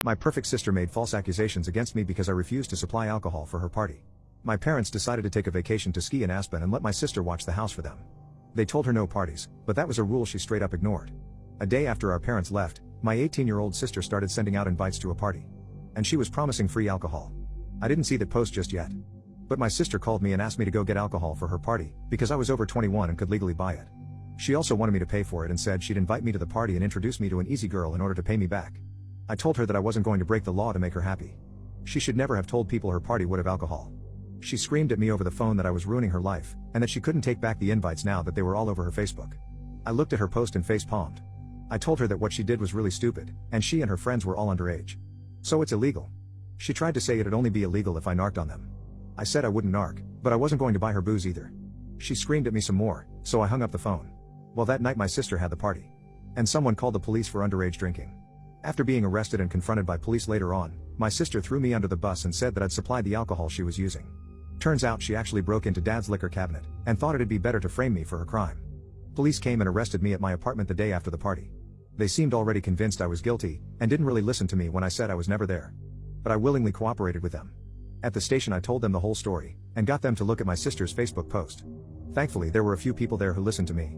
My perfect sister made false accusations against me because I refused to supply alcohol for her party. My parents decided to take a vacation to ski in Aspen and let my sister watch the house for them. They told her no parties, but that was a rule she straight up ignored. A day after our parents left, my 18-year-old sister started sending out invites to a party. And she was promising free alcohol. I didn't see that post just yet. But my sister called me and asked me to go get alcohol for her party, because I was over 21 and could legally buy it. She also wanted me to pay for it and said she'd invite me to the party and introduce me to an easy girl in order to pay me back. I told her that I wasn't going to break the law to make her happy. She should never have told people her party would have alcohol. She screamed at me over the phone that I was ruining her life, and that she couldn't take back the invites now that they were all over her Facebook. I looked at her post and face-palmed. I told her that what she did was really stupid, and she and her friends were all underage. So it's illegal. She tried to say it'd only be illegal if I narked on them. I said I wouldn't narc, but I wasn't going to buy her booze either. She screamed at me some more, so I hung up the phone. Well, that night my sister had the party. And someone called the police for underage drinking. After being arrested and confronted by police later on, my sister threw me under the bus and said that I'd supplied the alcohol she was using. Turns out she actually broke into Dad's liquor cabinet, and thought it'd be better to frame me for her crime. Police came and arrested me at my apartment the day after the party. They seemed already convinced I was guilty, and didn't really listen to me when I said I was never there. But I willingly cooperated with them. At the station I told them the whole story, and got them to look at my sister's Facebook post. Thankfully there were a few people there who listened to me.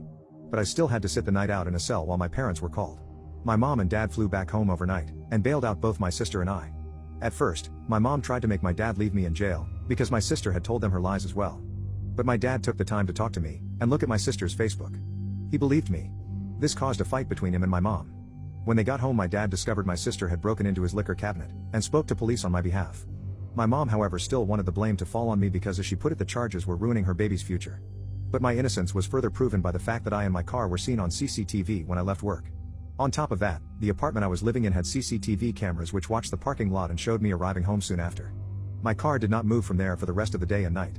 But I still had to sit the night out in a cell while my parents were called. My mom and dad flew back home overnight, and bailed out both my sister and I. At first, my mom tried to make my dad leave me in jail, because my sister had told them her lies as well. But my dad took the time to talk to me, and look at my sister's Facebook. He believed me. This caused a fight between him and my mom. When they got home my dad discovered my sister had broken into his liquor cabinet, and spoke to police on my behalf. My mom however still wanted the blame to fall on me because as she put it the charges were ruining her baby's future. But my innocence was further proven by the fact that I and my car were seen on CCTV when I left work. On top of that, the apartment I was living in had CCTV cameras which watched the parking lot and showed me arriving home soon after. My car did not move from there for the rest of the day and night.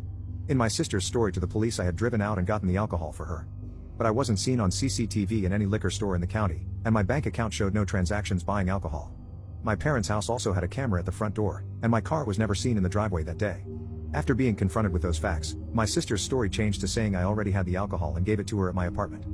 In my sister's story to the police I had driven out and gotten the alcohol for her. But I wasn't seen on CCTV in any liquor store in the county, and my bank account showed no transactions buying alcohol. My parents' house also had a camera at the front door, and my car was never seen in the driveway that day. After being confronted with those facts, my sister's story changed to saying I already had the alcohol and gave it to her at my apartment.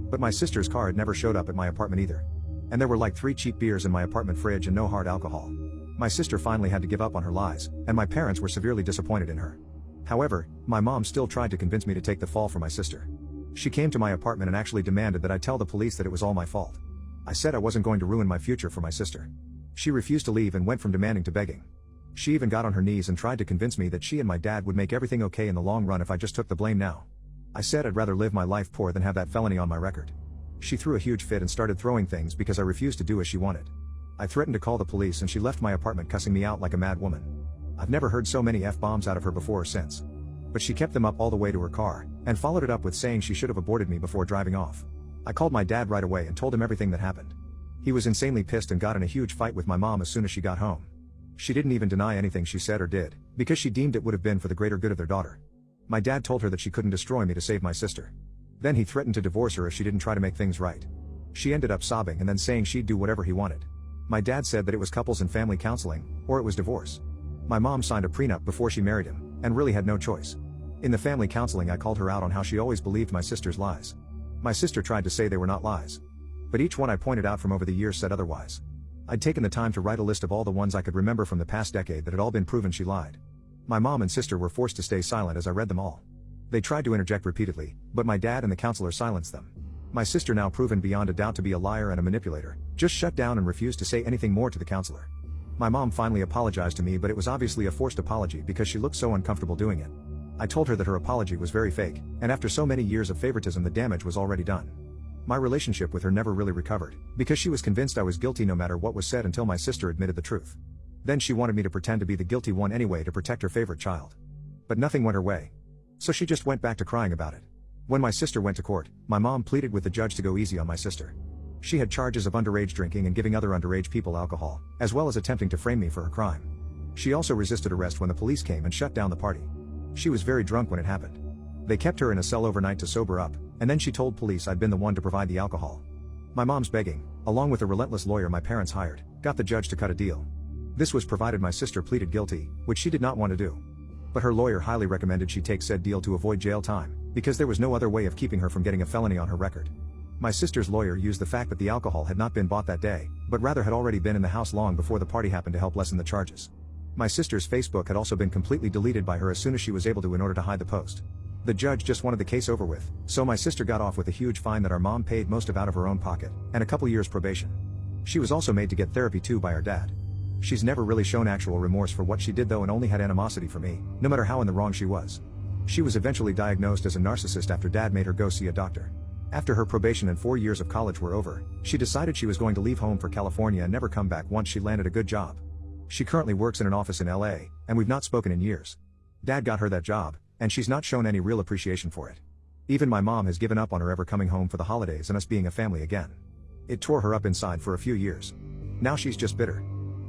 But my sister's car had never showed up at my apartment either. And there were like 3 cheap beers in my apartment fridge and no hard alcohol. My sister finally had to give up on her lies, and my parents were severely disappointed in her. However, my mom still tried to convince me to take the fall for my sister. She came to my apartment and actually demanded that I tell the police that it was all my fault. I said I wasn't going to ruin my future for my sister. She refused to leave and went from demanding to begging. She even got on her knees and tried to convince me that she and my dad would make everything okay in the long run if I just took the blame now. I said I'd rather live my life poor than have that felony on my record. She threw a huge fit and started throwing things because I refused to do as she wanted. I threatened to call the police and she left my apartment cussing me out like a mad woman. I've never heard so many F-bombs out of her before or since. But she kept them up all the way to her car, and followed it up with saying she should have aborted me before driving off. I called my dad right away and told him everything that happened. He was insanely pissed and got in a huge fight with my mom as soon as she got home. She didn't even deny anything she said or did, because she deemed it would have been for the greater good of their daughter. My dad told her that she couldn't destroy me to save my sister. Then he threatened to divorce her if she didn't try to make things right. She ended up sobbing and then saying she'd do whatever he wanted. My dad said that it was couples and family counseling, or it was divorce. My mom signed a prenup before she married him, and really had no choice. In the family counseling I called her out on how she always believed my sister's lies. My sister tried to say they were not lies. But each one I pointed out from over the years said otherwise. I'd taken the time to write a list of all the ones I could remember from the past decade that had all been proven she lied. My mom and sister were forced to stay silent as I read them all. They tried to interject repeatedly, but my dad and the counselor silenced them. My sister, now proven beyond a doubt to be a liar and a manipulator, just shut down and refused to say anything more to the counselor. My mom finally apologized to me, but it was obviously a forced apology because she looked so uncomfortable doing it. I told her that her apology was very fake, and after so many years of favoritism the damage was already done. My relationship with her never really recovered, because she was convinced I was guilty no matter what was said until my sister admitted the truth. Then she wanted me to pretend to be the guilty one anyway to protect her favorite child. But nothing went her way. So she just went back to crying about it. When my sister went to court, my mom pleaded with the judge to go easy on my sister. She had charges of underage drinking and giving other underage people alcohol, as well as attempting to frame me for her crime. She also resisted arrest when the police came and shut down the party. She was very drunk when it happened. They kept her in a cell overnight to sober up, and then she told police I'd been the one to provide the alcohol. My mom's begging, along with a relentless lawyer my parents hired, got the judge to cut a deal. This was provided my sister pleaded guilty, which she did not want to do. But her lawyer highly recommended she take said deal to avoid jail time, because there was no other way of keeping her from getting a felony on her record. My sister's lawyer used the fact that the alcohol had not been bought that day, but rather had already been in the house long before the party happened to help lessen the charges. My sister's Facebook had also been completely deleted by her as soon as she was able to in order to hide the post. The judge just wanted the case over with, so my sister got off with a huge fine that our mom paid most of out of her own pocket, and a couple years probation. She was also made to get therapy too by her dad. She's never really shown actual remorse for what she did though, and only had animosity for me, no matter how in the wrong she was. She was eventually diagnosed as a narcissist after dad made her go see a doctor. After her probation and 4 years of college were over, she decided she was going to leave home for California and never come back once she landed a good job. She currently works in an office in LA, and we've not spoken in years. Dad got her that job, and she's not shown any real appreciation for it. Even my mom has given up on her ever coming home for the holidays and us being a family again. It tore her up inside for a few years. Now she's just bitter.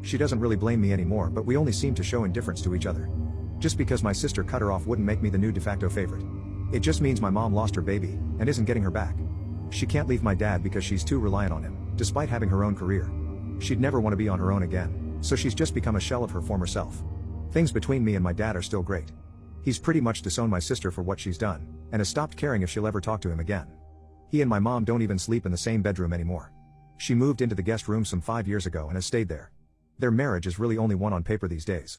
She doesn't really blame me anymore, but we only seem to show indifference to each other. Just because my sister cut her off wouldn't make me the new de facto favorite. It just means my mom lost her baby, and isn't getting her back. She can't leave my dad because she's too reliant on him, despite having her own career. She'd never want to be on her own again, so she's just become a shell of her former self. Things between me and my dad are still great. He's pretty much disowned my sister for what she's done, and has stopped caring if she'll ever talk to him again. He and my mom don't even sleep in the same bedroom anymore. She moved into the guest room some 5 years ago and has stayed there. Their marriage is really only one on paper these days.